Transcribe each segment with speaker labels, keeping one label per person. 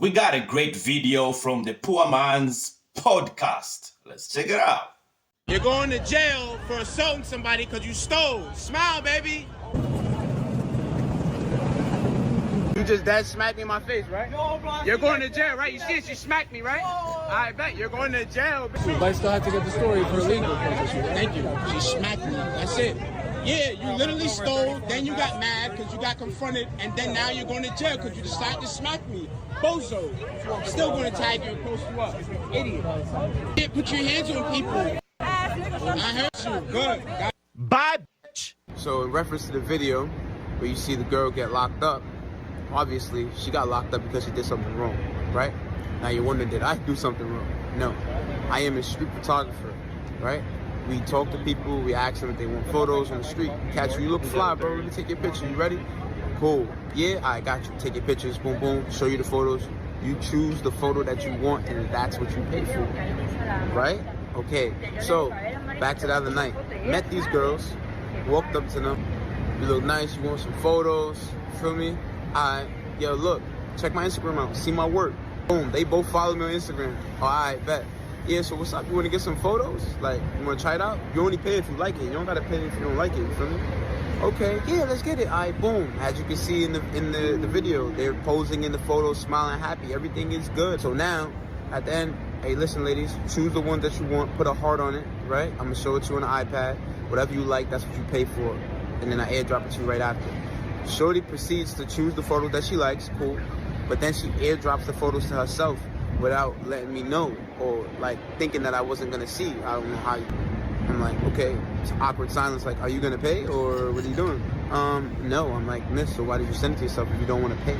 Speaker 1: We got a great video from the Poor Man's podcast. Let's check it out.
Speaker 2: You're going to jail for assaulting somebody because you stole. Smile, baby. You just dead smacked me in my face, right? You're going to jail, right? You see it? She smacked me, right? I bet you're going to jail.
Speaker 3: I still have to get the story for legal.
Speaker 2: Thank you. She smacked me. That's it. Yeah, you literally stole, then you got mad because you got confronted, and then now you're going to jail because you decided to smack me. Bozo. Still going to tag you and post you up. Idiot. Yeah, put your hands on people. I heard you. Good.
Speaker 1: Bye, bitch.
Speaker 4: So in reference to the video where you see the girl get locked up, obviously she got locked up because she did something wrong, right? Now you're wondering, did I do something wrong? No. I am a street photographer, right? We talk to people, we ask them if they want photos on the street. Catch you look fly, bro, let me take your picture. You ready? Cool. Yeah, I got you. Take your pictures, boom, boom, show you the photos. You choose the photo that you want and that's what you pay for, right? Okay, so back to the other night. Met these girls, walked up to them. You look nice, you want some photos, feel me? Alright, yo, look, check my Instagram out, see my work. Boom, they both follow me on Instagram. Alright, bet. Yeah, so what's up? You want to get some photos? Like, you want to try it out? You only pay if you like it. You don't got to pay if you don't like it, you feel me? Okay, yeah, let's get it. Alright, boom. As you can see in the video, they're posing in the photos, smiling happy. Everything is good. So now, at the end, hey, listen, ladies, choose the one that you want, put a heart on it, right? I'm going to show it to you on the iPad. Whatever you like, that's what you pay for. And then I airdrop it to you right after. Shorty proceeds to choose the photo that she likes, cool. But then she airdrops the photos to herself without letting me know or like thinking that I wasn't going to see. I don't know how you... I'm like, okay, it's awkward silence. Like, are you going to pay or what are you doing? No. I'm like, miss, so why did you send it to yourself if you don't want to pay?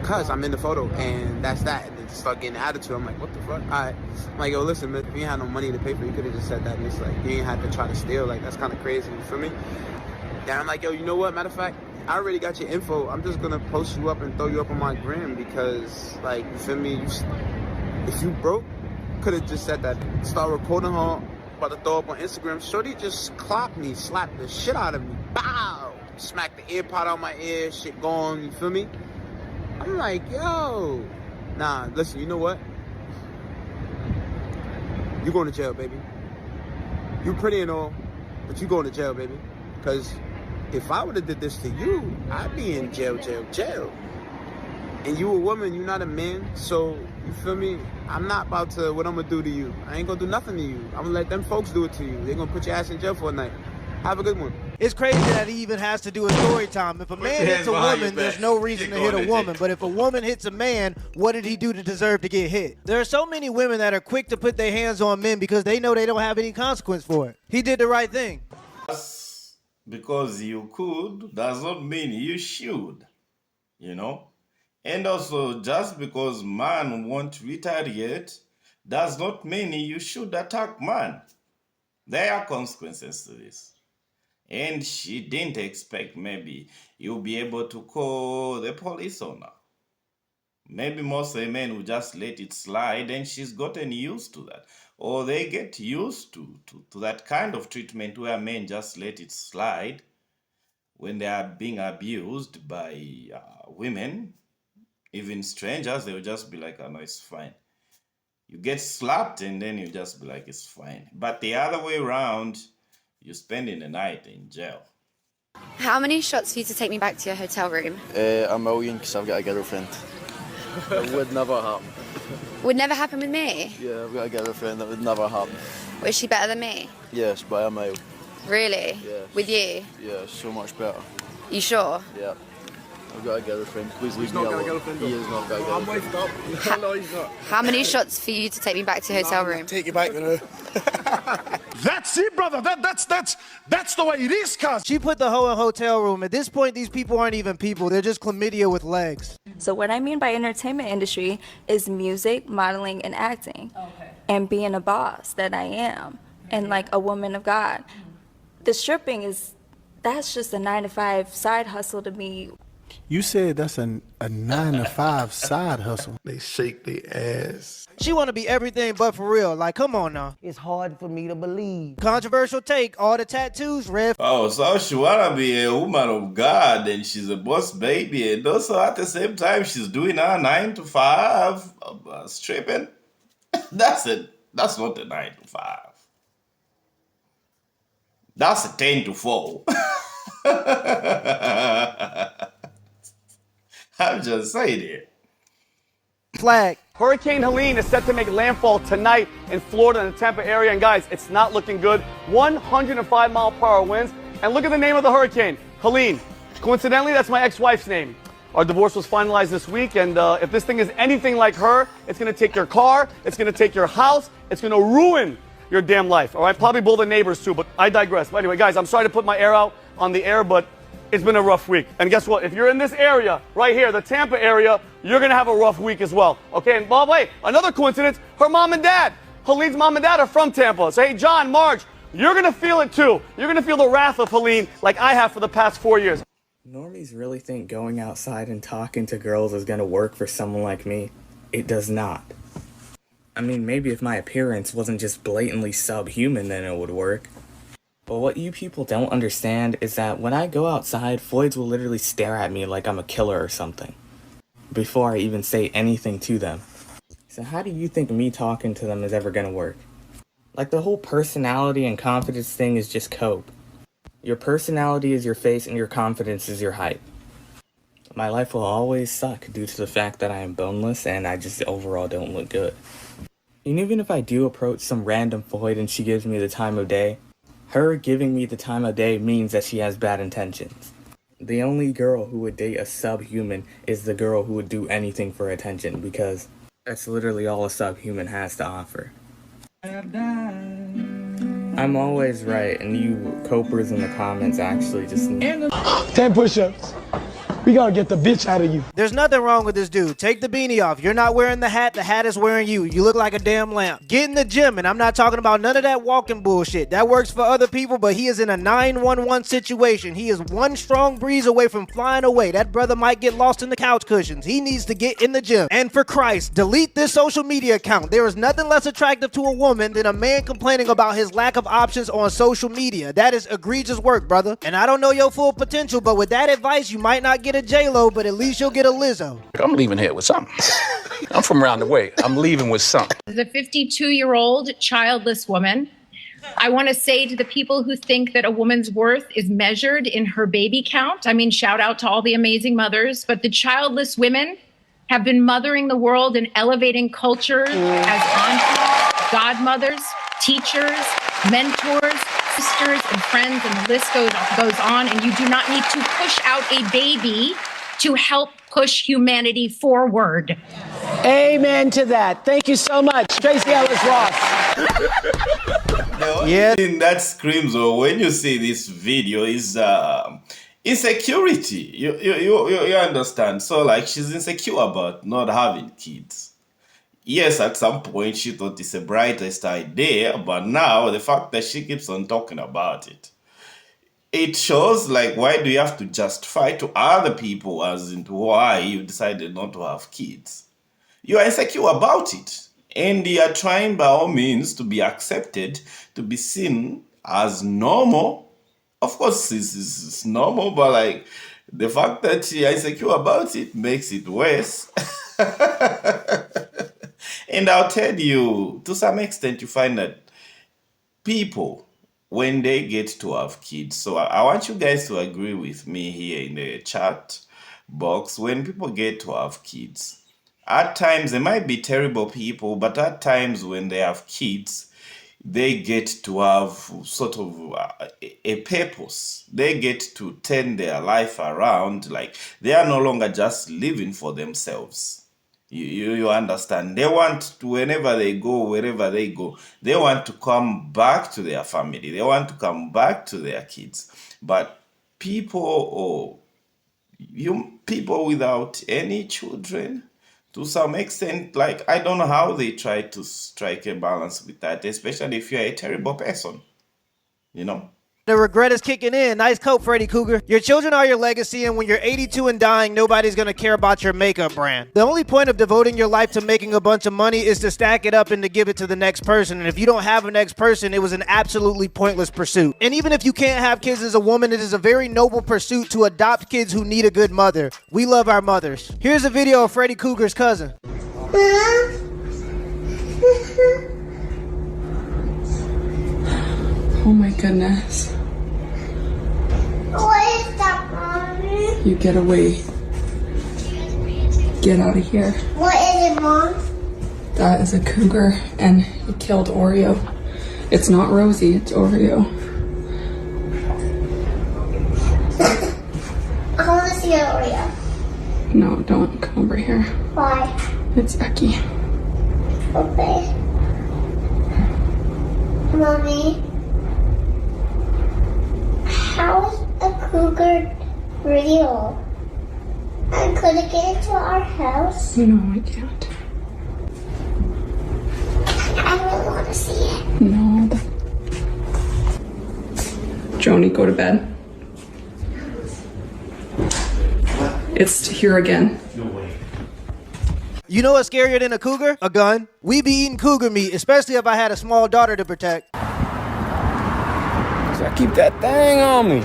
Speaker 4: Cause I'm in the photo and that's that. And then start getting attitude. I'm like, what the fuck? Alright. I'm like, yo, listen, man, if you ain't had no money to pay for it, you could have just said that. And it's like, you ain't had to try to steal. Like, that's kind of crazy. You feel me? Then I'm like, yo, you know what? Matter of fact, I already got your info. I'm just gonna post you up and throw you up on my gram because, like, you feel me? If you broke, could have just said that. Start recording her, about to throw up on Instagram. Shorty just clocked me, slapped the shit out of me. Bow! Smacked the ear pod out my ear, shit gone, you feel me? I'm like, yo. Nah, listen, you know what? You going to jail, baby. You pretty and all, but you going to jail, baby. Because if I would have did this to you, I'd be in jail. And you a woman, you not a man, so you feel me? I'm not about to, what I'm gonna do to you. I ain't gonna do nothing to you. I'm gonna let them folks do it to you. They're gonna put your ass in jail for a night. Have a good one.
Speaker 5: It's crazy that he even has to do a story time. If a man hits a woman, there's no reason to hit a woman. But if a woman hits a man, what did he do to deserve to get hit? There are so many women that are quick to put their hands on men because they know they don't have any consequence for it. He did the right thing.
Speaker 1: Because you could does not mean you should, you know? And also, just because man won't retaliate does not mean you should attack man. There are consequences to this. And she didn't expect maybe you'll be able to call the police on her. Maybe most of the men will just let it slide and she's gotten used to that. Or they get used to that kind of treatment where men just let it slide when they are being abused by women. Even strangers, they'll just be like, oh no, it's fine. You get slapped and then you just be like, it's fine. But the other way around, you're spending the night in jail.
Speaker 6: How many shots for you to take me back to your hotel room?
Speaker 7: A million, because I've got a girlfriend. It would never happen.
Speaker 6: Would never happen with me?
Speaker 7: Yeah, I've got a girlfriend. That would never happen.
Speaker 6: Was she better than me?
Speaker 7: Yes, by a mile.
Speaker 6: Really?
Speaker 7: Yeah.
Speaker 6: With you?
Speaker 7: Yeah, so much better.
Speaker 6: You sure?
Speaker 7: Yeah. I've got a girlfriend. Please leave me alone. He's not got a girlfriend. He is not got a girlfriend. I'm waiting up. No, he's not.
Speaker 6: How many shots for you to take me back to your hotel room?
Speaker 7: Take you back, you know.
Speaker 8: That's it, brother. That's the way it is, cuz.
Speaker 5: She put the hoe in hotel room. At this point, these people aren't even people. They're just chlamydia with legs.
Speaker 9: So what I mean by entertainment industry is music, modeling, and acting. Okay. And being a boss that I am. And like a woman of God. The stripping that's just a 9-to-5 side hustle to me.
Speaker 8: You said that's a 9 to 5 side hustle. They shake their ass.
Speaker 5: She want to be everything but for real. Like, come on now.
Speaker 10: It's hard for me to believe.
Speaker 5: Controversial take. All the tattoos, red.
Speaker 1: Oh, so she wanna be a woman of God and she's a boss baby, and also at the same time she's doing her 9 to 5 stripping. That's it. That's not a 9 to 5. That's a 10 to 4. I'm just saying it.
Speaker 5: Flag.
Speaker 11: Hurricane Helene is set to make landfall tonight in Florida and the Tampa area. And guys, it's not looking good. 105-mile-per-hour winds. And look at the name of the hurricane, Helene. Coincidentally, that's my ex-wife's name. Our divorce was finalized this week. And if this thing is anything like her, it's going to take your car. It's going to take your house. It's going to ruin your damn life. All right, probably blow the neighbors too. But I digress. But anyway, guys, I'm sorry to put my air out on the air, but it's been a rough week. And guess what? If you're in this area, right here, the Tampa area, you're going to have a rough week as well. Okay, and by the way, another coincidence, her mom and dad, Helene's mom and dad are from Tampa. So, hey, John, Marge, you're going to feel it too. You're going to feel the wrath of Helene like I have for the past 4 years.
Speaker 12: Normies really think going outside and talking to girls is going to work for someone like me. It does not. I mean, maybe if my appearance wasn't just blatantly subhuman, then it would work. But what you people don't understand is that when I go outside, Floyds will literally stare at me like I'm a killer or something, before I even say anything to them. So how do you think me talking to them is ever gonna work? Like, the whole personality and confidence thing is just cope. Your personality is your face and your confidence is your height. My life will always suck due to the fact that I am boneless and I just overall don't look good. And even if I do approach some random Floyd and she gives me the time of day, her giving me the time of day means that she has bad intentions. The only girl who would date a subhuman is the girl who would do anything for attention, because that's literally all a subhuman has to offer. I'm always right, and you copers in the comments actually just...
Speaker 10: 10 push-ups. We gotta get the bitch out of you.
Speaker 5: There's nothing wrong with this dude. Take the beanie off. You're not wearing the hat is wearing you. You look like a damn lamp. Get in the gym, and I'm not talking about none of that walking bullshit. That works for other people, but he is in a 911 situation. He is one strong breeze away from flying away. That brother might get lost in the couch cushions. He needs to get in the gym. And for Christ, delete this social media account. There is nothing less attractive to a woman than a man complaining about his lack of options on social media. That is egregious work, brother. And I don't know your full potential, but with that advice, you might not get a J-Lo, but at least you'll get a Lizzo.
Speaker 13: I'm leaving here with something. I'm from around the way. I'm leaving with something.
Speaker 14: As a 52-year-old childless woman, I want to say to the people who think that a woman's worth is measured in her baby count, I mean, shout out to all the amazing mothers, but the childless women have been mothering the world and elevating culture as aunties, godmothers, teachers, mentors, sisters, and friends, and the list goes on. And you do not need to push out a baby to help push humanity forward.
Speaker 10: Amen to that. Thank you so much, Tracy Ellis Ross.
Speaker 1: The only thing that screams, or when you see this video, is insecurity. You understand? So, like, she's insecure about not having kids. Yes, at some point she thought it's the brightest idea, but now the fact that she keeps on talking about it, it shows, like, why do you have to justify to other people as into why you decided not to have kids? You are insecure about it, and you are trying by all means to be accepted, to be seen as normal. Of course, it's normal, but, like, the fact that you are insecure about it makes it worse. And I'll tell you, to some extent, you find that people, when they get to have kids, so I want you guys to agree with me here in the chat box, when people get to have kids, at times they might be terrible people, but at times when they have kids, they get to have sort of a purpose. They get to turn their life around, like they are no longer just living for themselves. You understand? They want to, whenever they go, wherever they go, they want to come back to their family. They want to come back to their kids. But people without any children, to some extent, like, I don't know how they try to strike a balance with that, especially if you're a terrible person, you know?
Speaker 5: The regret is kicking in. Nice coat, Freddy Cougar. Your children are your legacy, and when you're 82 and dying, nobody's gonna care about your makeup brand. The only point of devoting your life to making a bunch of money is to stack it up and to give it to the next person. And if you don't have a next person, it was an absolutely pointless pursuit. And even if you can't have kids as a woman, it is a very noble pursuit to adopt kids who need a good mother. We love our mothers. Here's a video of Freddy Cougar's cousin.
Speaker 15: Oh my goodness.
Speaker 16: What is that, Mommy?
Speaker 15: You get away. Get out of here.
Speaker 16: What is it, Mom?
Speaker 15: That is a cougar and it killed Oreo. It's not Rosie, it's Oreo.
Speaker 16: I want to see Oreo.
Speaker 15: No, don't come over here.
Speaker 16: Why?
Speaker 15: It's yucky.
Speaker 16: Okay. Mommy, how is a cougar real? And could it get into our house?
Speaker 15: No, I can't.
Speaker 16: I really want to see it.
Speaker 15: No. Joni, go to bed. It's here again.
Speaker 5: You know what's scarier than a cougar? A gun. We be eating cougar meat, especially if I had a small daughter to protect.
Speaker 17: So I keep that thing on me.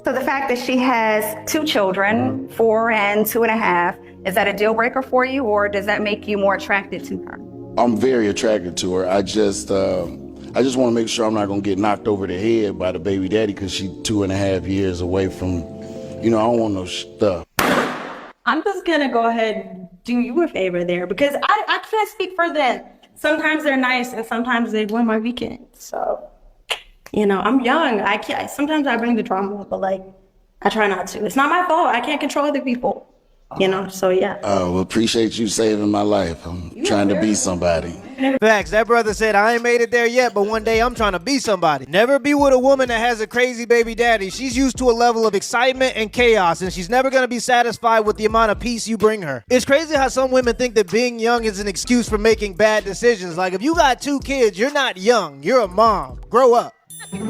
Speaker 18: So the fact that she has 2 children, 4 and 2.5, is that a deal breaker for you, or does that make you more attracted to her?
Speaker 19: I'm very attracted to her. I just want to make sure I'm not going to get knocked over the head by the baby daddy because she's 2.5 years away from, I don't want no stuff.
Speaker 20: I'm just going to go ahead and do you a favor there because I can't speak for them. Sometimes they're nice and sometimes they ruin my weekend. So, I'm young. Sometimes I bring the drama up, but I try not to. It's not my fault. I can't control other people, so yeah.
Speaker 19: Well, appreciate you saving my life. I'm trying to be somebody.
Speaker 5: Facts. That brother said, I ain't made it there yet, but one day I'm trying to be somebody. Never be with a woman that has a crazy baby daddy. She's used to a level of excitement and chaos, and she's never going to be satisfied with the amount of peace you bring her. It's crazy how some women think that being young is an excuse for making bad decisions. Like, if you got 2 kids, you're not young. You're a mom. Grow up.
Speaker 16: You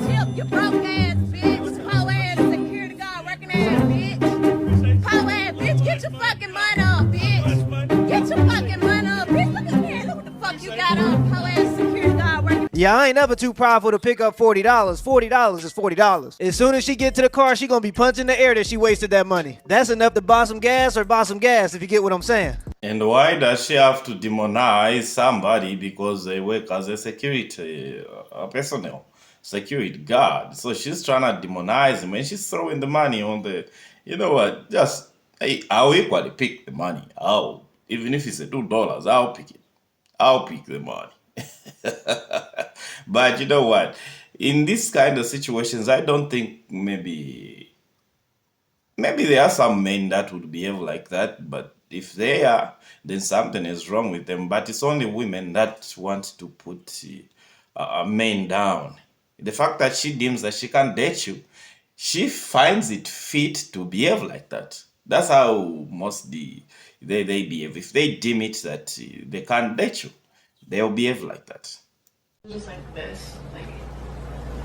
Speaker 16: broke ass bitch. Po ass security guard working ass bitch. Po ass bitch. Get your fucking money up, bitch. Get your fucking money up, bitch. Look at me. Look what the fuck you got on. Po ass security guard working.
Speaker 5: Yeah, I ain't never too prideful to pick up $40. $40 is $40. As soon as she get to the car, she gonna be punching the air that she wasted that money. That's enough to buy some gas or buy some gas, if you get what I'm saying.
Speaker 1: And why does she have to demonize somebody because they work as a security personnel? Security guard. So she's trying to demonize him and she's throwing the money on the, just, hey, I'll equally pick the money. Even if it's $2, I'll pick it. I'll pick the money. But you know what? In this kind of situations, I don't think maybe there are some men that would behave like that, but if they are, then something is wrong with them. But it's only women that want to put men down. The fact that she deems that she can't date you, she finds it fit to behave like that. That's how most they behave. If they deem it that they can't date you, they'll behave like that.
Speaker 21: Just like this.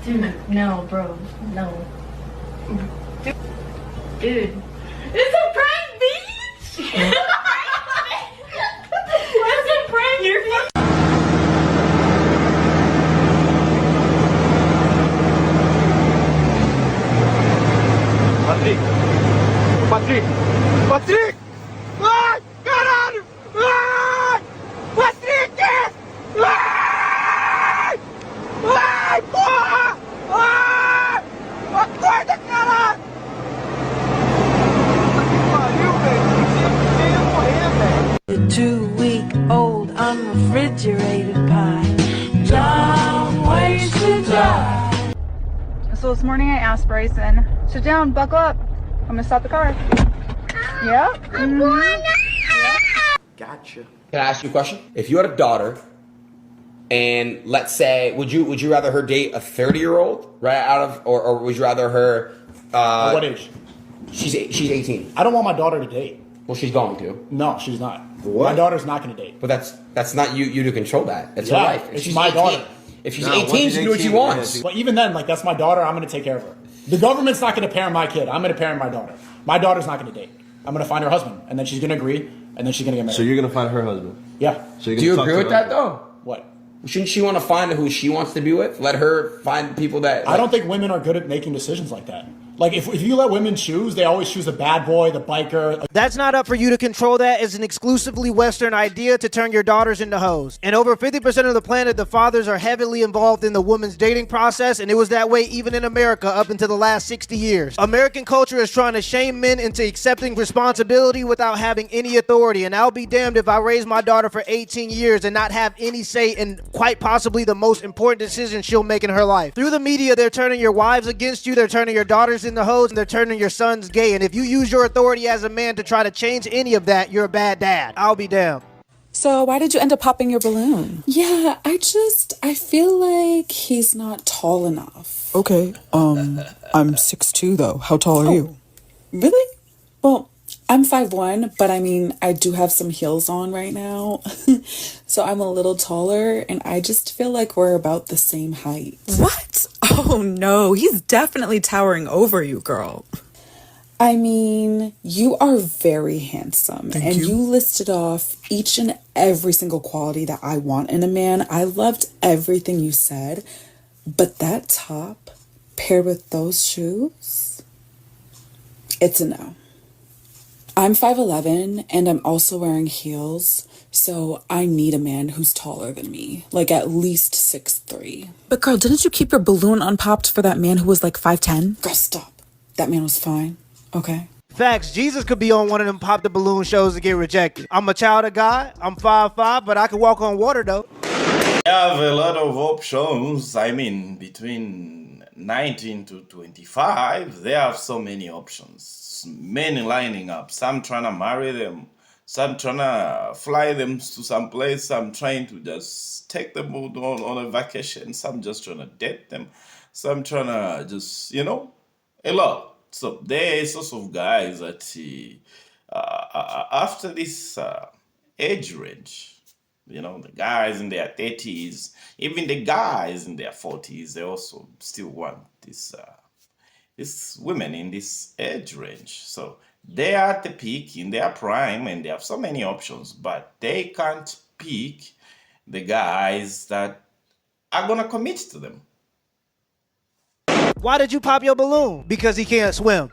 Speaker 21: Dude, no, bro. No. Dude. It's a prank, bitch! What's a prank? You're fucking...
Speaker 16: Patrick! Ah! Caralho! Ah! Patrick! Ah! Ai, porra! Ah! Acorda, caralho!
Speaker 22: The 2-week-old unrefrigerated pie. Long ways to die.
Speaker 23: So this morning I asked Bryson, sit down, buckle up. I'm gonna stop the car. Yeah?
Speaker 24: Gotcha. Can I ask you a question? If you had a daughter, and let's say, would you rather her date a 30-year-old right or would you rather her?
Speaker 25: What age?
Speaker 24: She's 18.
Speaker 25: I don't want my daughter to date.
Speaker 24: Well, she's going to.
Speaker 25: No, she's not.
Speaker 24: What?
Speaker 25: My daughter's not going to date.
Speaker 24: But that's not you to control that. It's her life.
Speaker 25: It's my daughter.
Speaker 24: If she's 18, she can do what she wants.
Speaker 25: But even then, like, that's my daughter. I'm going to take care of her. The government's not going to parent my kid. I'm going to parent my daughter. My daughter's not going to date. I'm going to find her husband, and then she's going to agree, and then she's going to get married.
Speaker 2: So you're going to find her husband?
Speaker 25: Yeah.
Speaker 2: So
Speaker 24: do you agree with that, though?
Speaker 25: What?
Speaker 24: Shouldn't she want to find who she wants to be with? Let her find people that...
Speaker 25: I don't think women are good at making decisions like that. Like, if you let women choose, they always choose the bad boy, the biker.
Speaker 5: That's not up for you to control. That is an exclusively Western idea to turn your daughters into hoes. And over 50% of the planet, the fathers are heavily involved in the woman's dating process, and it was that way even in America up until the last 60 years. American culture is trying to shame men into accepting responsibility without having any authority, and I'll be damned if I raise my daughter for 18 years and not have any say in quite possibly the most important decision she'll make in her life. Through the media, they're turning your wives against you, they're turning your daughters into hoes, and they're turning your sons gay. And if you use your authority as a man to try to change any of that, you're a bad dad. I'll be damned.
Speaker 3: So why did you end up popping your balloon? Yeah, I feel like he's not tall enough. Okay, I'm 6'2" though. How tall are you? Really? Well, I'm 5'1", but I mean, I do have some heels on right now. So I'm a little taller, and I just feel like we're about the same height. What? Oh no, he's definitely towering over you, girl. I mean, you are very handsome, and you listed off each and every single quality that I want in a man. I loved everything you said, but that top paired with those shoes, it's a no. I'm 5'11", and I'm also wearing heels, so I need a man who's taller than me, like at least 6'3". But girl, didn't you keep your balloon unpopped for that man who was like 5'10"? Girl, stop. That man was fine, okay?
Speaker 5: Facts. Jesus could be on one of them pop the balloon shows to get rejected. I'm a child of God. I'm 5'5", but I can walk on water though.
Speaker 1: They have a lot of options. I mean, between 19 to 25, they have so many options. Men lining up, some trying to marry them, some trying to fly them to some place, some trying to just take them on a vacation, some just trying to date them, some trying to just, a lot. So there are sorts of guys that after this age range, the guys in their 30s, even the guys in their 40s, they also still want this women in this age range. So they are at the peak in their prime, and they have so many options, but they can't pick the guys that are gonna commit to them.
Speaker 5: Why did you pop your balloon? Because he can't swim.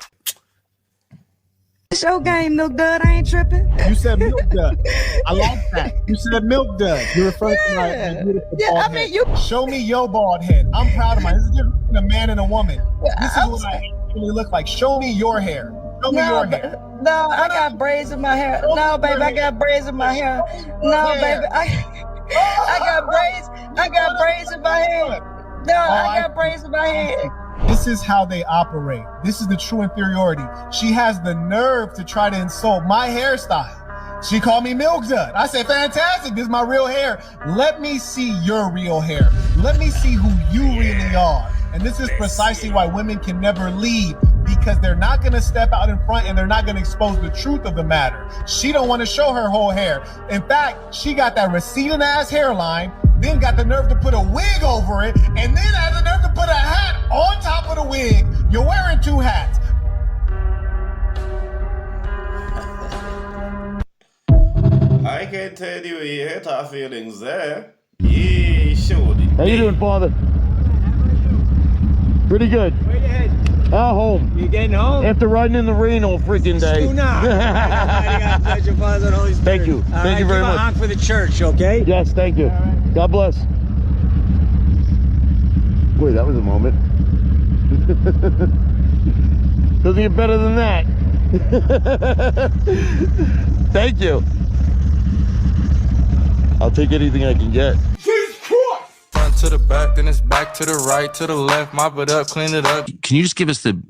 Speaker 21: It's your game, Milk Dud. I ain't tripping.
Speaker 25: You said Milk Dud. I like that. You said Milk Dud. You referred to my beautiful bald head. Show me your bald head. I'm proud of mine. This is different between a man and a woman. This is what I actually look like. Show me your hair. Show me your hair.
Speaker 21: No, I got braids in my hair. No, baby, I got braids in my hair. No, baby, I got braids. I got braids in my hair. No, I got braids in my hair.
Speaker 25: This is how they operate. This is the true inferiority. She has the nerve to try to insult my hairstyle. She called me Milk Dud. I said, fantastic, this is my real hair. Let me see your real hair. Let me see who you really are. And this is precisely why women can never lead, because they're not gonna step out in front and they're not gonna expose the truth of the matter. She don't wanna show her whole hair. In fact, she got that receding ass hairline, then got the nerve to put a wig over it, and then has the nerve to put a hat on top of the wig. You're wearing two hats.
Speaker 1: I can tell you he hurt her feelings there. He showed it.
Speaker 11: How you doing, Father? Pretty good.
Speaker 4: Where you heading?
Speaker 11: Home.
Speaker 4: You getting home?
Speaker 11: After riding in the rain all freaking day.
Speaker 4: Do not. God bless your Father and Holy Spirit.
Speaker 11: Thank you. Thank you very much.
Speaker 4: Give a honk for the church, okay?
Speaker 11: Yes, thank you. Right. God bless. Boy, that was a moment. Doesn't get better than that. Thank you. I'll take anything I can get.
Speaker 6: Front to the back, then it's back to the right, to the left, mop it up, clean it up.
Speaker 17: Can you just give us the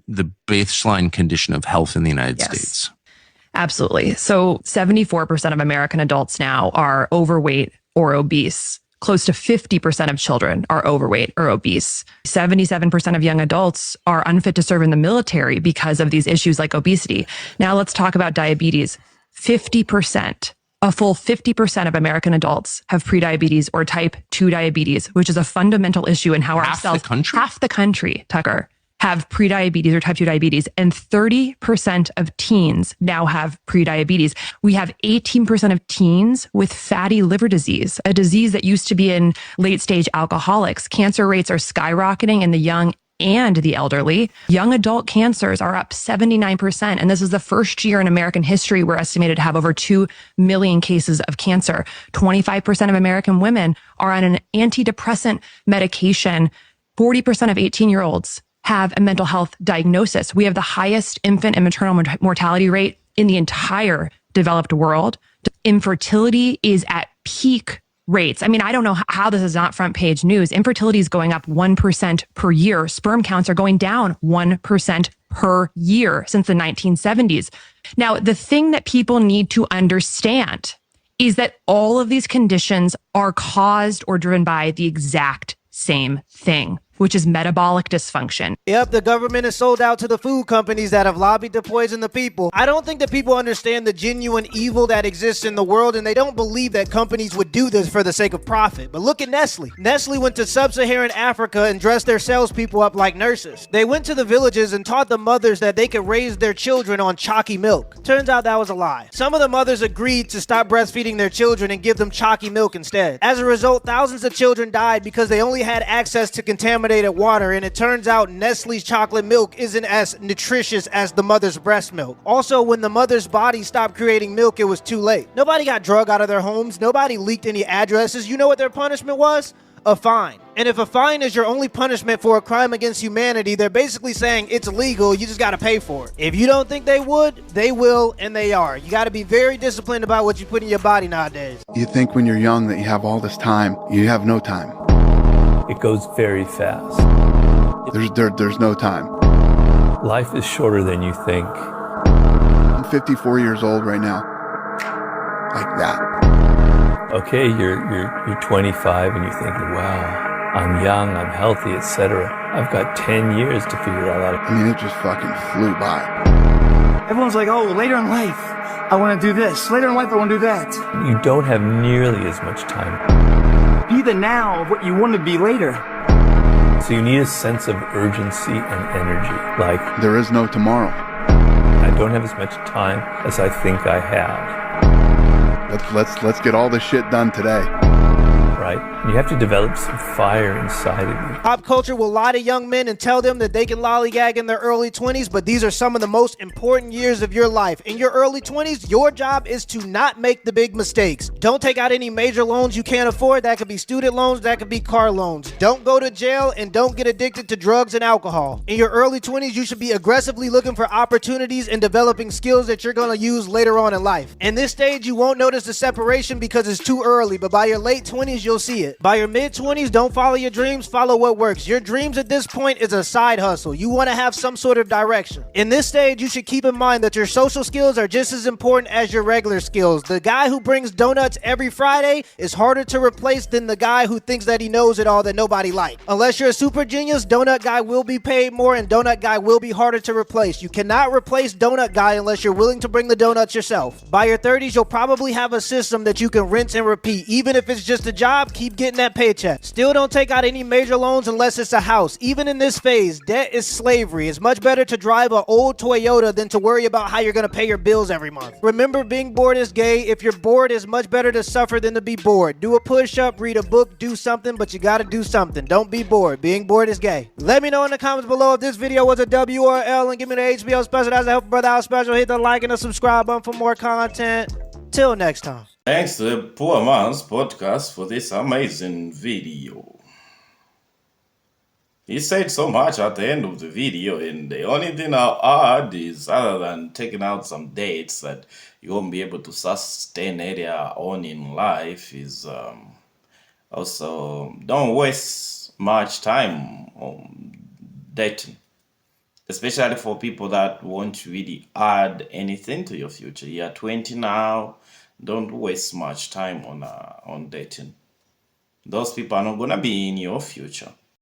Speaker 17: baseline condition of health in the United States?
Speaker 26: Absolutely. So 74% of American adults now are overweight or obese. Close to 50% of children are overweight or obese. 77% of young adults are unfit to serve in the military because of these issues like obesity. Now let's talk about diabetes. 50% A full 50% of American adults have prediabetes or type 2 diabetes, which is a fundamental issue in how our cells, half the country, Tucker, have prediabetes or type 2 diabetes, and 30% of teens now have prediabetes. We have 18% of teens with fatty liver disease, a disease that used to be in late stage alcoholics. Cancer rates are skyrocketing in the young and the elderly. Young adult cancers are up 79%. And this is the first year in American history we're estimated to have over 2 million cases of cancer. 25% of American women are on an antidepressant medication. 40% of 18-year-olds have a mental health diagnosis. We have the highest infant and maternal mortality rate in the entire developed world. Infertility is at peak rates. I mean, I don't know how this is not front page news. Infertility is going up 1% per year. Sperm counts are going down 1% per year since the 1970s. Now, the thing that people need to understand is that all of these conditions are caused or driven by the exact same thing, which is metabolic dysfunction.
Speaker 5: Yep, the government is sold out to the food companies that have lobbied to poison the people. I don't think that people understand the genuine evil that exists in the world, and they don't believe that companies would do this for the sake of profit. But look at Nestle. Nestle went to sub-Saharan Africa and dressed their salespeople up like nurses. They went to the villages and taught the mothers that they could raise their children on chalky milk. Turns out that was a lie. Some of the mothers agreed to stop breastfeeding their children and give them chalky milk instead. As a result, thousands of children died because they only had access to contaminated water, and it turns out Nestle's chocolate milk isn't as nutritious as the mother's breast milk. Also, when the mother's body stopped creating milk, it was too late. Nobody got drug out of their homes. Nobody leaked any addresses. You know what their punishment was? A fine. And if a fine is your only punishment for a crime against humanity, they're basically saying it's illegal, you just gotta pay for it. If you don't think they would, they will, and they are. You gotta be very disciplined about what you put in your body nowadays.
Speaker 2: You think when you're young that you have all this time. You have no time.
Speaker 7: It goes very fast.
Speaker 2: There's no time.
Speaker 7: Life is shorter than you think.
Speaker 2: I'm 54 years old right now. Like that.
Speaker 7: Okay, you're 25 and you're thinking, wow, I'm young, I'm healthy, etc. I've got 10 years to figure it all out.
Speaker 2: I mean, it just fucking flew by.
Speaker 8: Everyone's like, oh, later in life, I want to do this. Later in life, I want to do that.
Speaker 7: You don't have nearly as much time.
Speaker 8: Be the now of what you want to be later.
Speaker 7: So you need a sense of urgency and energy. Like,
Speaker 2: there is no tomorrow.
Speaker 7: I don't have as much time as I think I have.
Speaker 2: Let's get all this shit done today.
Speaker 7: Right? You have to develop some fire inside of you.
Speaker 5: Pop culture will lie to young men and tell them that they can lollygag in their early 20s, but these are some of the most important years of your life. In your early 20s, your job is to not make the big mistakes. Don't take out any major loans you can't afford. That could be student loans, that could be car loans. Don't go to jail, and don't get addicted to drugs and alcohol. In your early 20s, you should be aggressively looking for opportunities and developing skills that you're going to use later on in life. In this stage, you won't notice the separation because it's too early, but by your late 20s, you'll see it. By your mid-20s, don't follow your dreams, follow what works. Your dreams at this point is a side hustle. You want to have some sort of direction. In this stage, you should keep in mind that your social skills are just as important as your regular skills. The guy who brings donuts every Friday is harder to replace than the guy who thinks that he knows it all that nobody likes. Unless you're a super genius, donut guy will be paid more and donut guy will be harder to replace. You cannot replace donut guy unless you're willing to bring the donuts yourself. By your 30s, you'll probably have a system that you can rinse and repeat. Even if it's just a job, keep getting that paycheck. Still don't take out any major loans unless it's a house. Even in this phase, debt is slavery. It's much better to drive an old Toyota than to worry about how you're going to pay your bills every month. Remember, being bored is gay. If you're bored, it's much better to suffer than to be bored. Do a push-up, read a book, do something, but you got to do something. Don't be bored. Being bored is gay. Let me know in the comments below if this video was a W or a L, and give me the HBO special. That's a Help a Brother Out special. Hit the like and the subscribe button for more content. Till next time.
Speaker 1: Thanks to the Poor Man's Podcast for this amazing video. He said so much at the end of the video, and the only thing I'll add is, other than taking out some dates that you won't be able to sustain earlier on in life, is also don't waste much time on dating. Especially for people that want to really add anything to your future. You're 20 now. Don't waste much time on dating. Those people are not going to be in your future.